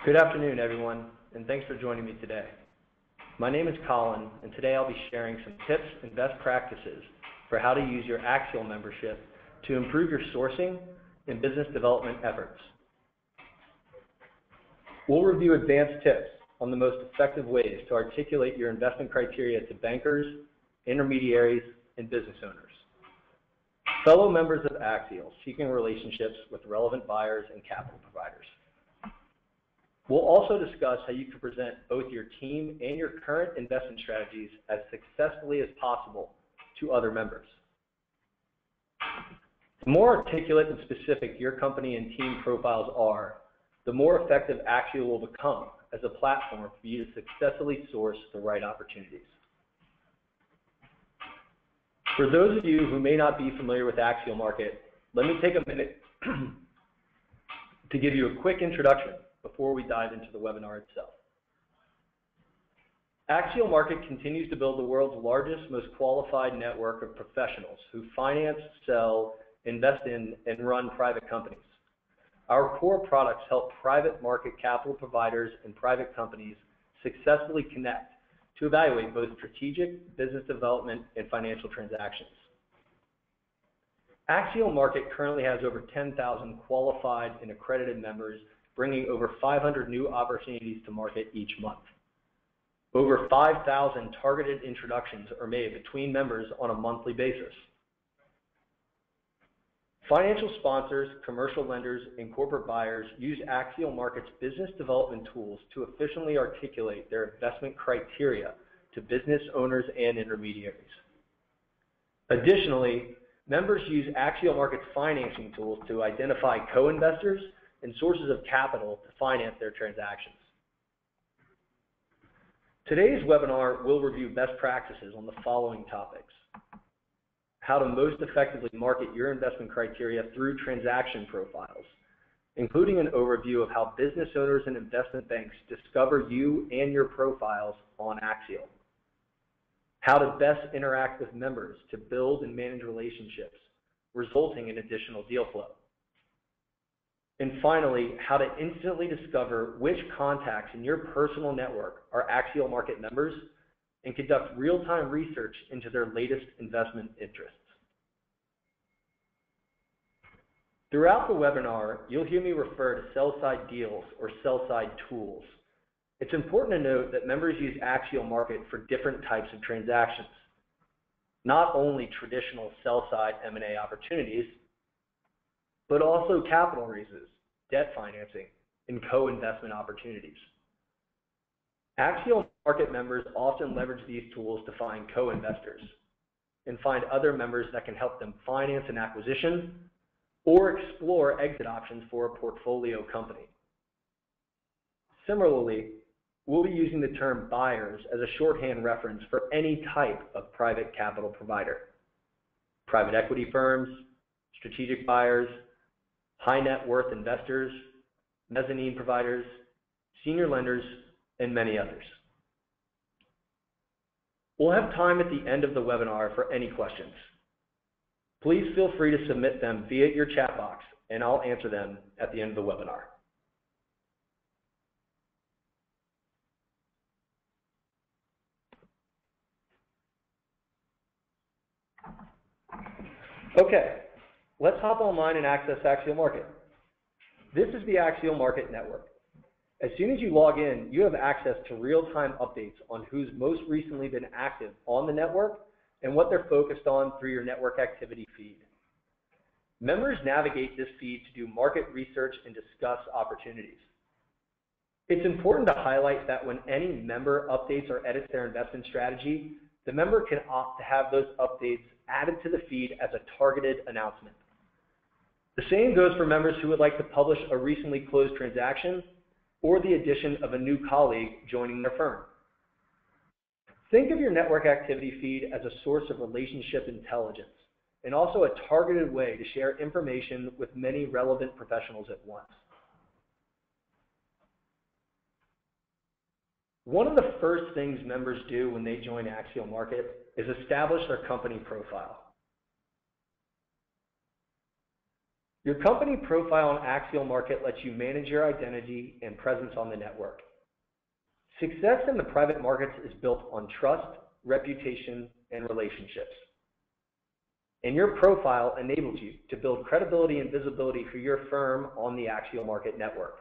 Good afternoon, everyone, and thanks for joining me today. My name is Colin, and today I'll be sharing some tips and best practices for how to use your Axial membership to improve your sourcing and business development efforts. We'll review advanced tips on the most effective ways to articulate your investment criteria to bankers, intermediaries, and business owners. Fellow members of Axial seeking relationships with relevant buyers and capital providers. We'll also discuss how you can present both your team and your current investment strategies as successfully as possible to other members. The more articulate and specific your company and team profiles are, the more effective Axial will become as a platform for you to successfully source the right opportunities. For those of you who may not be familiar with Axial Market, let me take a minute to give you a quick introduction before we dive into the webinar itself. Axial Market continues to build the world's largest, most qualified network of professionals who finance, sell, invest in, and run private companies. Our core products help private market capital providers and private companies successfully connect to evaluate both strategic, business development, and financial transactions. Axial Market currently has over 10,000 qualified and accredited members, bringing over 500 new opportunities to market each month. Over 5,000 targeted introductions are made between members on a monthly basis. Financial sponsors, commercial lenders, and corporate buyers use Axial Market's business development tools to efficiently articulate their investment criteria to business owners and intermediaries. Additionally, members use Axial Market's financing tools to identify co-investors and sources of capital to finance their transactions. Today's webinar will review best practices on the following topics: how to most effectively market your investment criteria through transaction profiles, including an overview of how business owners and investment banks discover you and your profiles on Axial, how to best interact with members to build and manage relationships, resulting in additional deal flow, and finally, how to instantly discover which contacts in your personal network are Axial Market members and conduct real-time research into their latest investment interests. Throughout the webinar, you'll hear me refer to sell-side deals or sell-side tools. It's important to note that members use Axial Market for different types of transactions, not only traditional sell-side M&A opportunities, but also capital raises, debt financing, and co-investment opportunities. Axial Market members often leverage these tools to find co-investors and find other members that can help them finance an acquisition or explore exit options for a portfolio company. Similarly, we'll be using the term buyers as a shorthand reference for any type of private capital provider: private equity firms, strategic buyers, high net worth investors, mezzanine providers, senior lenders, and many others. We'll have time at the end of the webinar for any questions. Please feel free to submit them via your chat box, and I'll answer them at the end of the webinar. Okay, let's hop online and access Axial Market. This is the Axial Market network. As soon as you log in, you have access to real-time updates on who's most recently been active on the network and what they're focused on through your network activity feed. Members navigate this feed to do market research and discuss opportunities. It's important to highlight that when any member updates or edits their investment strategy, the member can opt to have those updates added to the feed as a targeted announcement. The same goes for members who would like to publish a recently closed transaction or the addition of a new colleague joining their firm. Think of your network activity feed as a source of relationship intelligence and also a targeted way to share information with many relevant professionals at once. One of the first things members do when they join Axial Market is establish their company profile. Your company profile on Axial Market lets you manage your identity and presence on the network. Success in the private markets is built on trust, reputation, and relationships. And your profile enables you to build credibility and visibility for your firm on the Axial Market network.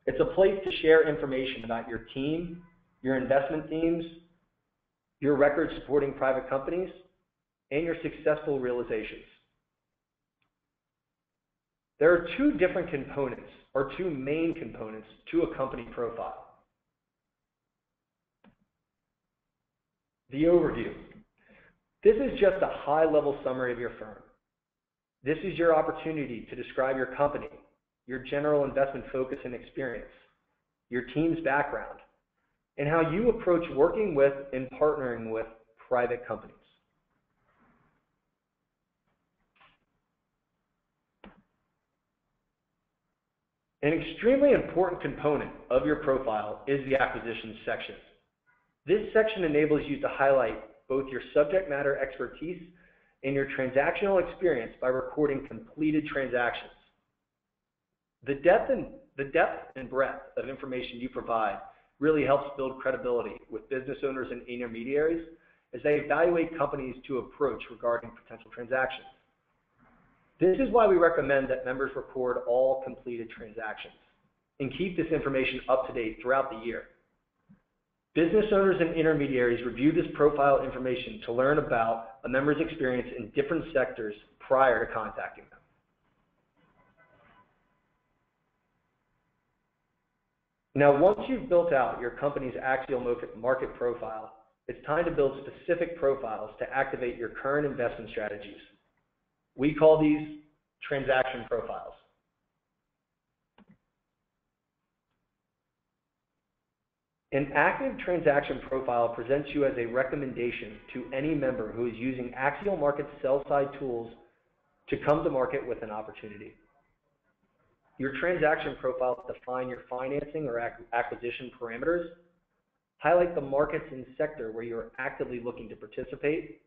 It's a place to share information about your team, your investment themes, your record supporting private companies, and your successful realizations. There are two different components, or two main components, to a company profile. The overview. This is just a high-level summary of your firm. This is your opportunity to describe your company, your general investment focus and experience, your team's background, and how you approach working with and partnering with private companies. An extremely important component of your profile is the acquisitions section. This section enables you to highlight both your subject matter expertise and your transactional experience by recording completed transactions. The depth and breadth of information you provide really helps build credibility with business owners and intermediaries as they evaluate companies to approach regarding potential transactions. This is why we recommend that members record all completed transactions and keep this information up to date throughout the year. Business owners and intermediaries review this profile information to learn about a member's experience in different sectors prior to contacting them. Now, once you've built out your company's Axial Market profile, it's time to build specific profiles to activate your current investment strategies. We call these transaction profiles. An active transaction profile presents you as a recommendation to any member who is using Axial Market sell-side tools to come to market with an opportunity. Your transaction profiles define your financing or acquisition parameters, highlight the markets and sector where you're actively looking to participate,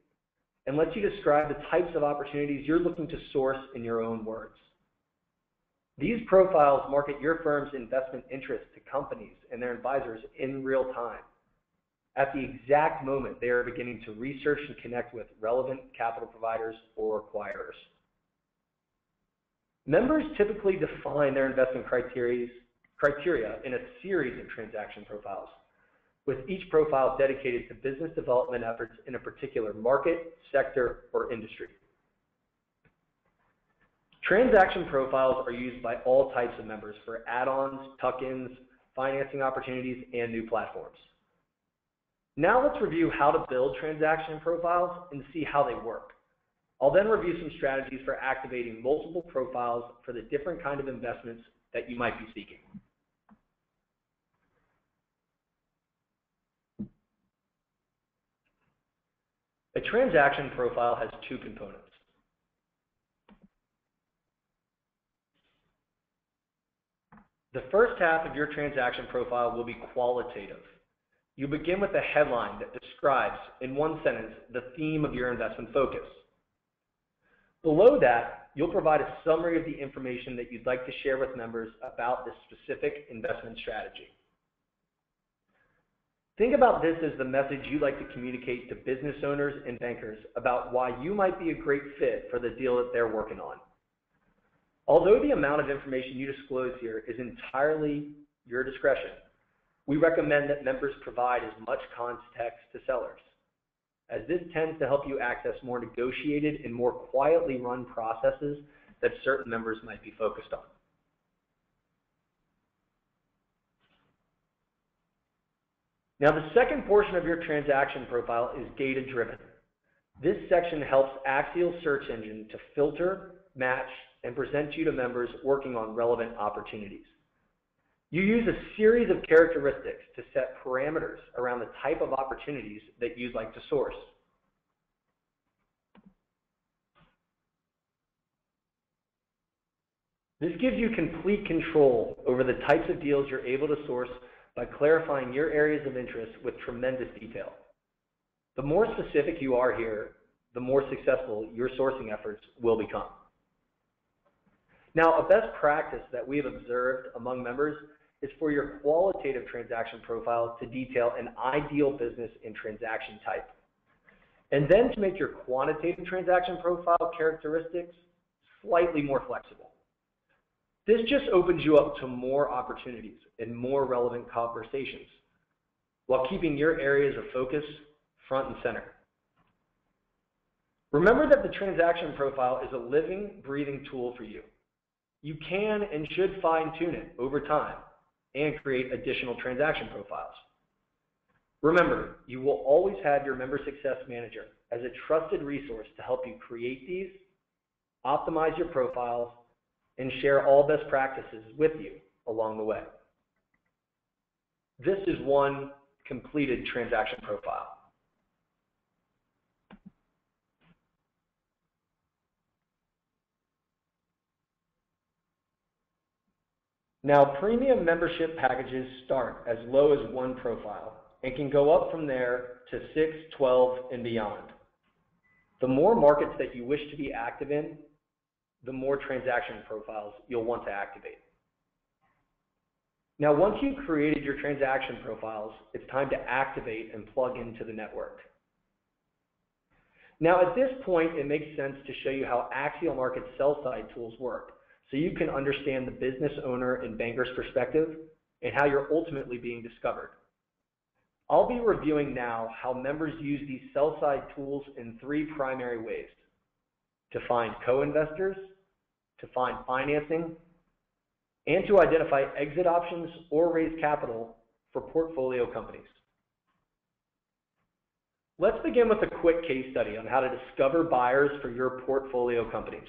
and lets you describe the types of opportunities you're looking to source in your own words. These profiles market your firm's investment interest to companies and their advisors in real time, at the exact moment they are beginning to research and connect with relevant capital providers or acquirers. Members typically define their investment criteria in a series of transaction profiles, with each profile dedicated to business development efforts in a particular market, sector, or industry. Transaction profiles are used by all types of members for add-ons, tuck-ins, financing opportunities, and new platforms. Now let's review how to build transaction profiles and see how they work. I'll then review some strategies for activating multiple profiles for the different kind of investments that you might be seeking. A transaction profile has two components. The first half of your transaction profile will be qualitative. You begin with a headline that describes, in one sentence, the theme of your investment focus. Below that, you'll provide a summary of the information that you'd like to share with members about this specific investment strategy. Think about this as the message you'd like to communicate to business owners and bankers about why you might be a great fit for the deal that they're working on. Although the amount of information you disclose here is entirely your discretion, we recommend that members provide as much context to sellers, as this tends to help you access more negotiated and more quietly run processes that certain members might be focused on. Now, the second portion of your transaction profile is data-driven. This section helps Axial search engine to filter, match, and present you to members working on relevant opportunities. You use a series of characteristics to set parameters around the type of opportunities that you'd like to source. This gives you complete control over the types of deals you're able to source by clarifying your areas of interest with tremendous detail. The more specific you are here, the more successful your sourcing efforts will become. Now, a best practice that we have observed among members is for your qualitative transaction profile to detail an ideal business and transaction type, and then to make your quantitative transaction profile characteristics slightly more flexible. This just opens you up to more opportunities and more relevant conversations, while keeping your areas of focus front and center. Remember that the transaction profile is a living, breathing tool for you. You can and should fine-tune it over time and create additional transaction profiles. Remember, you will always have your member success manager as a trusted resource to help you create these, optimize your profiles, and share all best practices with you along the way. This is one completed transaction profile. Now, premium membership packages start as low as one profile and can go up from there to 6, 12, and beyond. The more markets that you wish to be active in, the more transaction profiles you'll want to activate. Now, once you've created your transaction profiles, it's time to activate and plug into the network. Now, at this point, it makes sense to show you how Axial Market's sell-side tools work, so you can understand the business owner and banker's perspective and how you're ultimately being discovered. I'll be reviewing now how members use these sell-side tools in 3 primary ways: to find co-investors, to find financing, and to identify exit options or raise capital for portfolio companies. Let's begin with a quick case study on how to discover buyers for your portfolio companies.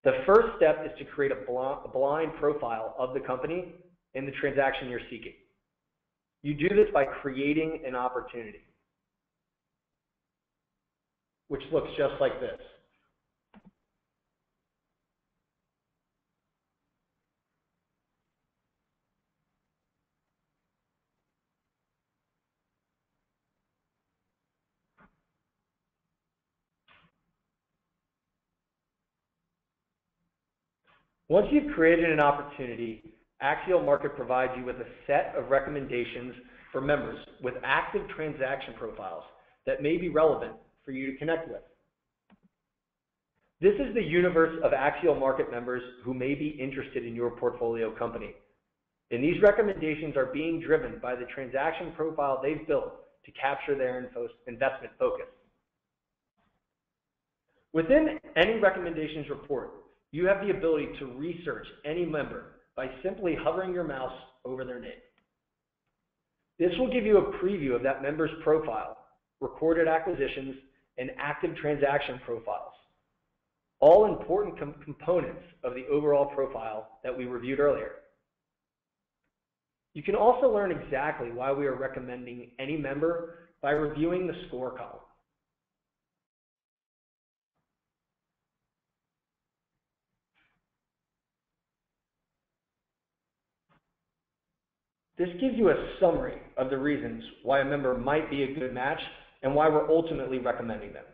The first step is to create a blind profile of the company and the transaction you're seeking. You do this by creating an opportunity, which looks just like this. Once you've created an opportunity, Axial Market provides you with a set of recommendations for members with active transaction profiles that may be relevant for you to connect with. This is the universe of Axial Market members who may be interested in your portfolio company. And these recommendations are being driven by the transaction profile they've built to capture their investment focus. Within any recommendations report, you have the ability to research any member by simply hovering your mouse over their name. This will give you a preview of that member's profile, recorded acquisitions, and active transaction profiles, all important components of the overall profile that we reviewed earlier. You can also learn exactly why we are recommending any member by reviewing the score column. This gives you a summary of the reasons why a member might be a good match and why we're ultimately recommending them.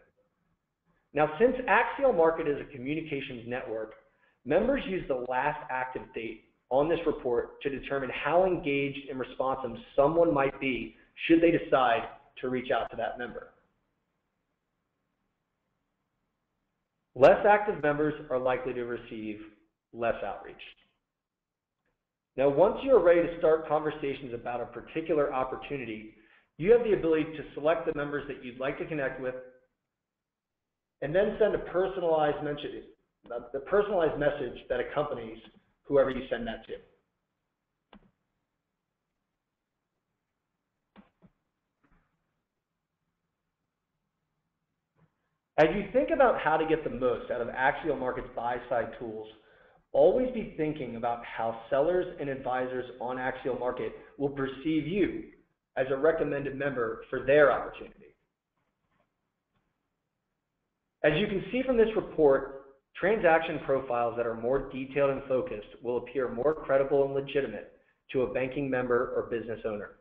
Now, since Axial Market is a communications network, members use the last active date on this report to determine how engaged and responsive someone might be should they decide to reach out to that member. Less active members are likely to receive less outreach. Now, once you are ready to start conversations about a particular opportunity, you have the ability to select the members that you'd like to connect with and then send a personalized message, the personalized message that accompanies whoever you send that to. As you think about how to get the most out of Axial Market's buy-side tools, always be thinking about how sellers and advisors on Axial Market will perceive you as a recommended member for their opportunity. As you can see from this report, transaction profiles that are more detailed and focused will appear more credible and legitimate to a banking member or business owner.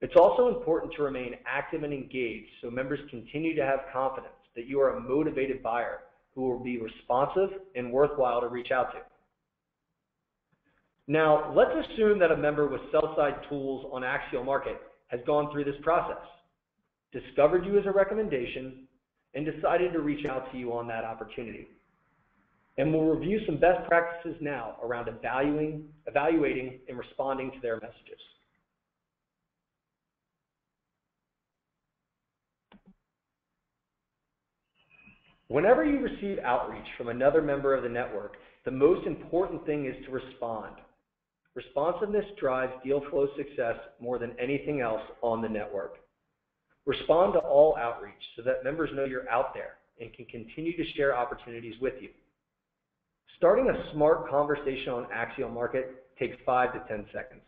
It's also important to remain active and engaged so members continue to have confidence that you are a motivated buyer who will be responsive and worthwhile to reach out to. Now, let's assume that a member with sell-side tools on Axial Market has gone through this process, discovered you as a recommendation, and decided to reach out to you on that opportunity. And we'll review some best practices now around evaluating and responding to their messages. Whenever you receive outreach from another member of the network, the most important thing is to respond. Responsiveness drives deal flow success more than anything else on the network. Respond to all outreach so that members know you're out there and can continue to share opportunities with you. Starting a smart conversation on Axial Market takes 5 to 10 seconds.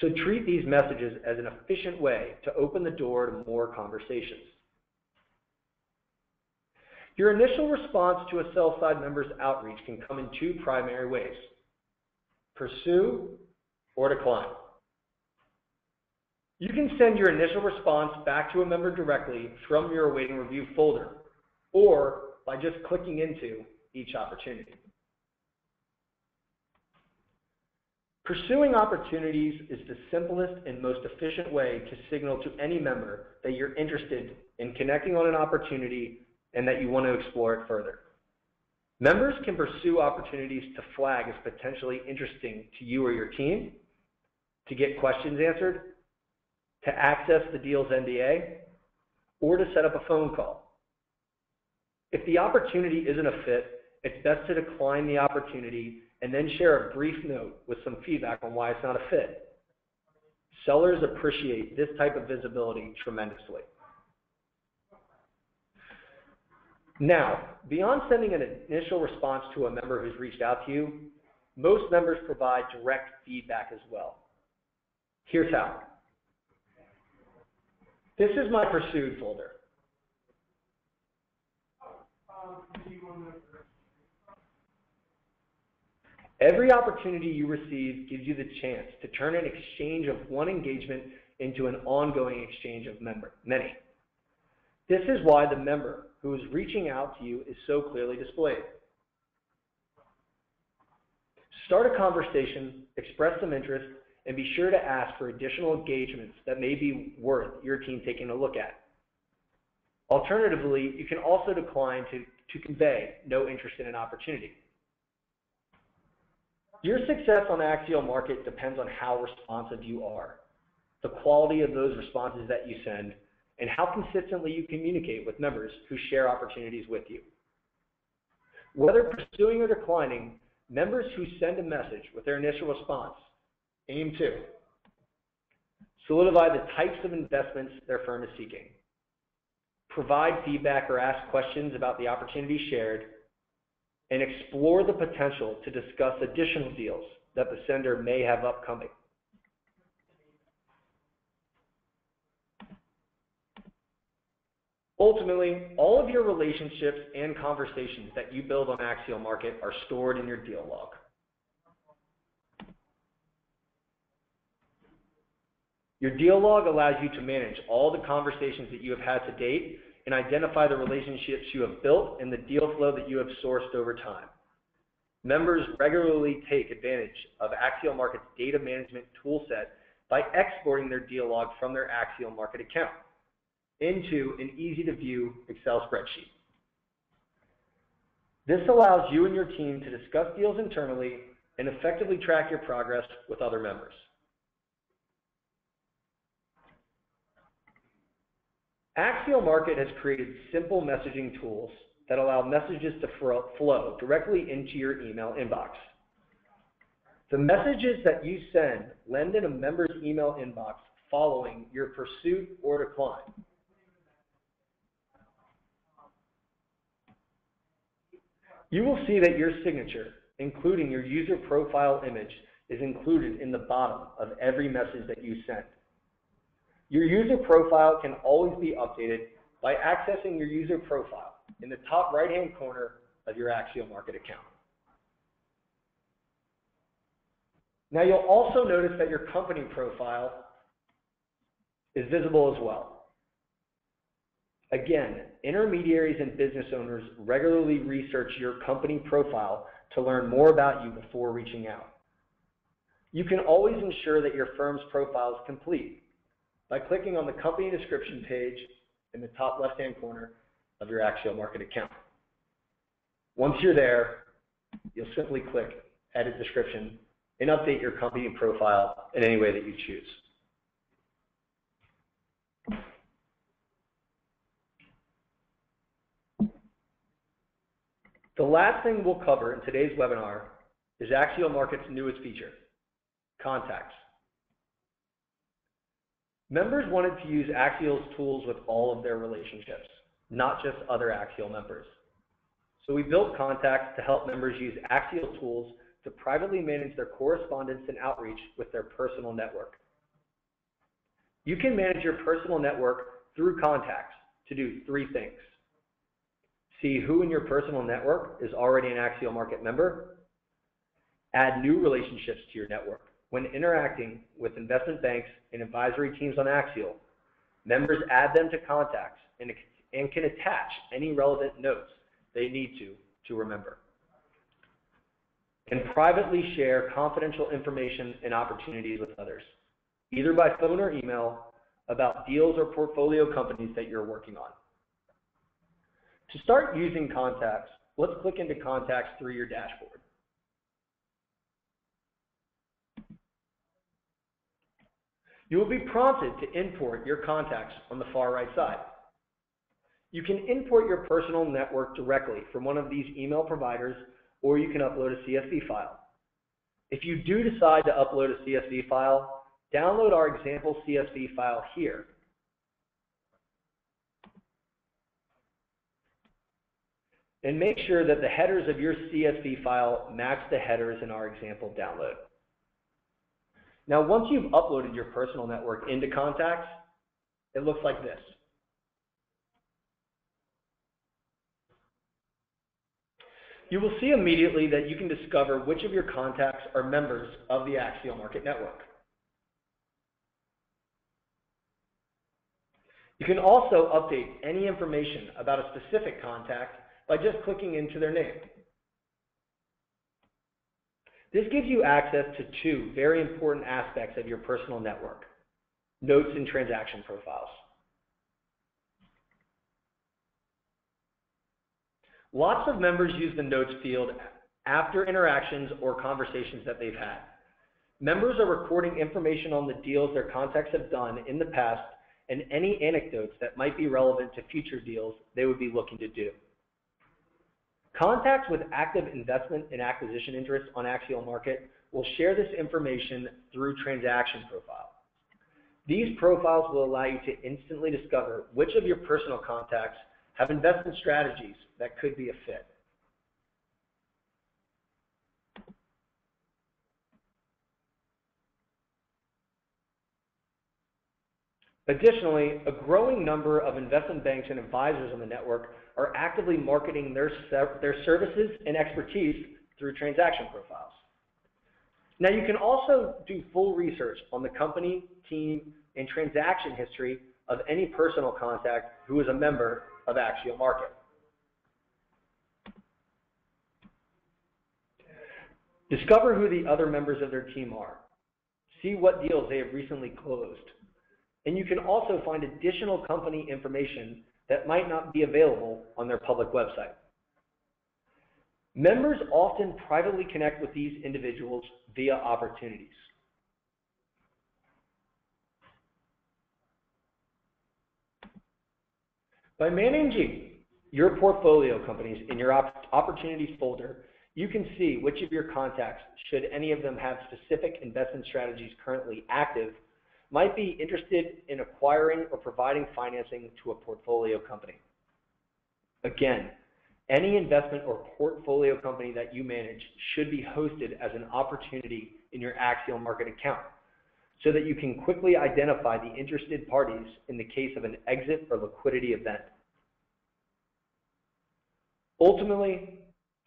So treat these messages as an efficient way to open the door to more conversations. Your initial response to a sell-side member's outreach can come in 2 primary ways: pursue or decline. You can send your initial response back to a member directly from your awaiting review folder, or by just clicking into each opportunity. Pursuing opportunities is the simplest and most efficient way to signal to any member that you're interested in connecting on an opportunity and that you want to explore it further. Members can pursue opportunities to flag as potentially interesting to you or your team, to get questions answered, to access the deal's NDA, or to set up a phone call. If the opportunity isn't a fit, it's best to decline the opportunity and then share a brief note with some feedback on why it's not a fit. Sellers appreciate this type of visibility tremendously. Now, beyond sending an initial response to a member who's reached out to you, most members provide direct feedback as well. Here's how. This is my pursued folder. Every opportunity you receive gives you the chance to turn an exchange of one engagement into an ongoing exchange of many. This is why the member who is reaching out to you is so clearly displayed. Start a conversation, express some interest, and be sure to ask for additional engagements that may be worth your team taking a look at. Alternatively, you can also decline to convey no interest in an opportunity. Your success on Axial Market depends on how responsive you are, the quality of those responses that you send, and how consistently you communicate with members who share opportunities with you. Whether pursuing or declining, members who send a message with their initial response aim to solidify the types of investments their firm is seeking, provide feedback or ask questions about the opportunity shared, and explore the potential to discuss additional deals that the sender may have upcoming. Ultimately, all of your relationships and conversations that you build on Axial Market are stored in your deal log. Your deal log allows you to manage all the conversations that you have had to date and identify the relationships you have built and the deal flow that you have sourced over time. Members regularly take advantage of Axial Market's data management toolset by exporting their deal log from their Axial Market account into an easy-to-view Excel spreadsheet. This allows you and your team to discuss deals internally and effectively track your progress with other members. Axial Market has created simple messaging tools that allow messages to flow directly into your email inbox. The messages that you send land in a member's email inbox following your pursuit or decline. You will see that your signature, including your user profile image, is included in the bottom of every message that you send. Your user profile can always be updated by accessing your user profile in the top right-hand corner of your Axial Market account. Now you'll also notice that your company profile is visible as well. Again, intermediaries and business owners regularly research your company profile to learn more about you before reaching out. You can always ensure that your firm's profile is complete by clicking on the company description page in the top left-hand corner of your Axial Market account. Once you're there, you'll simply click Edit Description and update your company profile in any way that you choose. The last thing we'll cover in today's webinar is Axial Market's newest feature, Contacts. Members wanted to use Axial's tools with all of their relationships, not just other Axial members. So we built Contacts to help members use Axial tools to privately manage their correspondence and outreach with their personal network. You can manage your personal network through Contacts to do three things. See who in your personal network is already an Axial Market member. Add new relationships to your network. When interacting with investment banks and advisory teams on Axial, members add them to Contacts and can attach any relevant notes they need to remember. And privately share confidential information and opportunities with others, either by phone or email, about deals or portfolio companies that you're working on. To start using Contacts, let's click into Contacts through your dashboard. You will be prompted to import your contacts on the far right side. You can import your personal network directly from one of these email providers, or you can upload a CSV file. If you do decide to upload a CSV file, download our example CSV file here. And make sure that the headers of your CSV file match the headers in our example download. Now, once you've uploaded your personal network into Contacts, it looks like this. You will see immediately that you can discover which of your contacts are members of the Axial Market Network. You can also update any information about a specific contact by just clicking into their name. This gives you access to two very important aspects of your personal network: notes and transaction profiles. Lots of members use the notes field after interactions or conversations that they've had. Members are recording information on the deals their contacts have done in the past and any anecdotes that might be relevant to future deals they would be looking to do. Contacts with active investment and acquisition interests on Axial Market will share this information through transaction profiles. These profiles will allow you to instantly discover which of your personal contacts have investment strategies that could be a fit. Additionally, a growing number of investment banks and advisors on the network are actively marketing their services and expertise through transaction profiles. Now, you can also do full research on the company, team, and transaction history of any personal contact who is a member of Axial Market. Discover who the other members of their team are. See what deals they have recently closed. And you can also find additional company information that might not be available on their public website. Members often privately connect with these individuals via opportunities. By managing your portfolio companies in your opportunities folder, you can see which of your contacts, should any of them have specific investment strategies currently active, might be interested in acquiring or providing financing to a portfolio company. Again, any investment or portfolio company that you manage should be hosted as an opportunity in your Axial Market account so that you can quickly identify the interested parties in the case of an exit or liquidity event. Ultimately,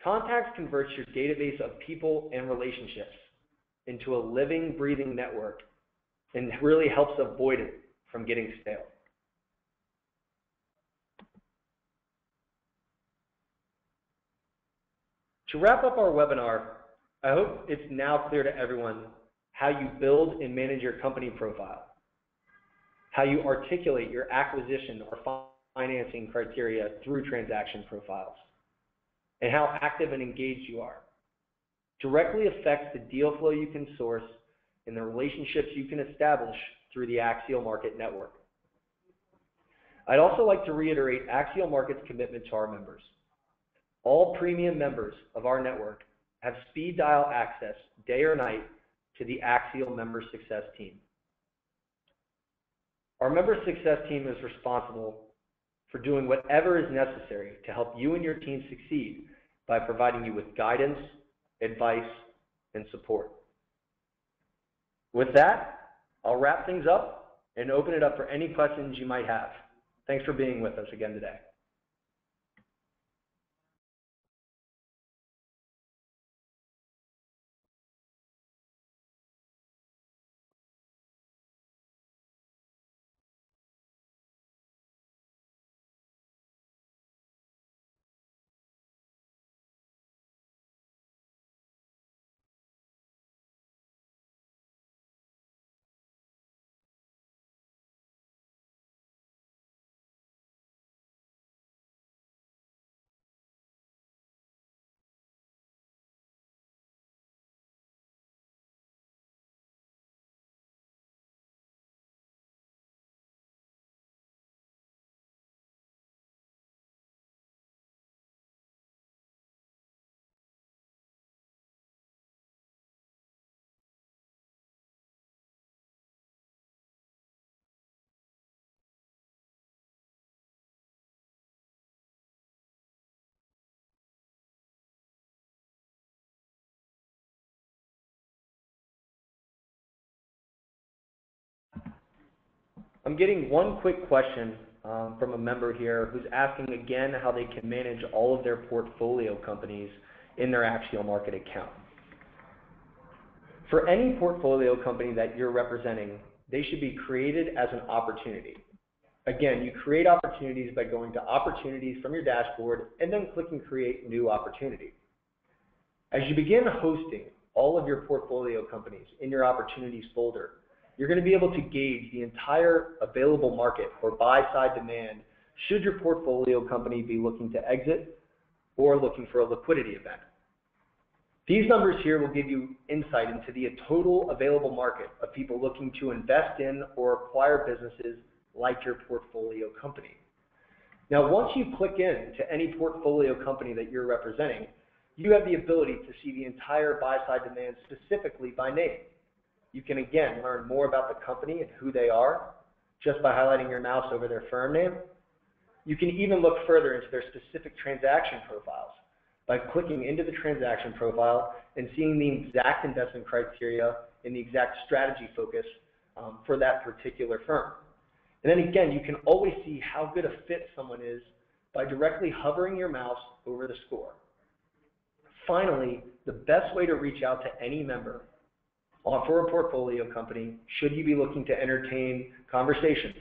Contacts converts your database of people and relationships into a living, breathing network and really helps avoid it from getting stale. To wrap up our webinar, I hope it's now clear to everyone how you build and manage your company profile, how you articulate your acquisition or financing criteria through transaction profiles, and how active and engaged you are. Directly affects the deal flow you can source and the relationships you can establish through the Axial Market Network. I'd also like to reiterate Axial Market's commitment to our members. All premium members of our network have speed dial access day or night to the Axial Member Success Team. Our Member Success Team is responsible for doing whatever is necessary to help you and your team succeed by providing you with guidance, advice, and support. With that, I'll wrap things up and open it up for any questions you might have. Thanks for being with us again today. I'm getting one quick question from a member here who's asking again how they can manage all of their portfolio companies in their Axial Market account. For any portfolio company that you're representing, they should be created as an opportunity. Again, you create opportunities by going to opportunities from your dashboard and then clicking create new opportunity. As you begin hosting all of your portfolio companies in your opportunities folder, you're going to be able to gauge the entire available market or buy-side demand should your portfolio company be looking to exit or looking for a liquidity event. These numbers here will give you insight into the total available market of people looking to invest in or acquire businesses like your portfolio company. Now, once you click in to any portfolio company that you're representing, you have the ability to see the entire buy-side demand specifically by name. You can again learn more about the company and who they are just by highlighting your mouse over their firm name. You can even look further into their specific transaction profiles by clicking into the transaction profile and seeing the exact investment criteria and the exact strategy focus for that particular firm. And then again, you can always see how good a fit someone is by directly hovering your mouse over the score. Finally, the best way to reach out to any member for a portfolio company, should you be looking to entertain conversations,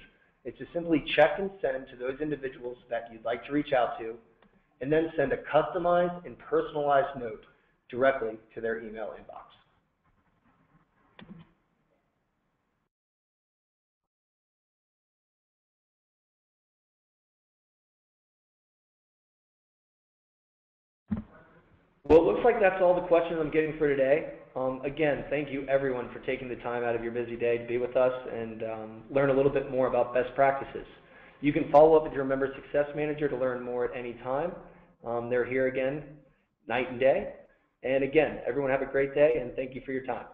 is to simply check and send to those individuals that you'd like to reach out to, and then send a customized and personalized note directly to their email inbox. Well, it looks like that's all the questions I'm getting for today. Again, thank you everyone for taking the time out of your busy day to be with us and learn a little bit more about best practices. You can follow up with your Member Success Manager to learn more at any time. They're here again, night and day. And again, everyone have a great day and thank you for your time.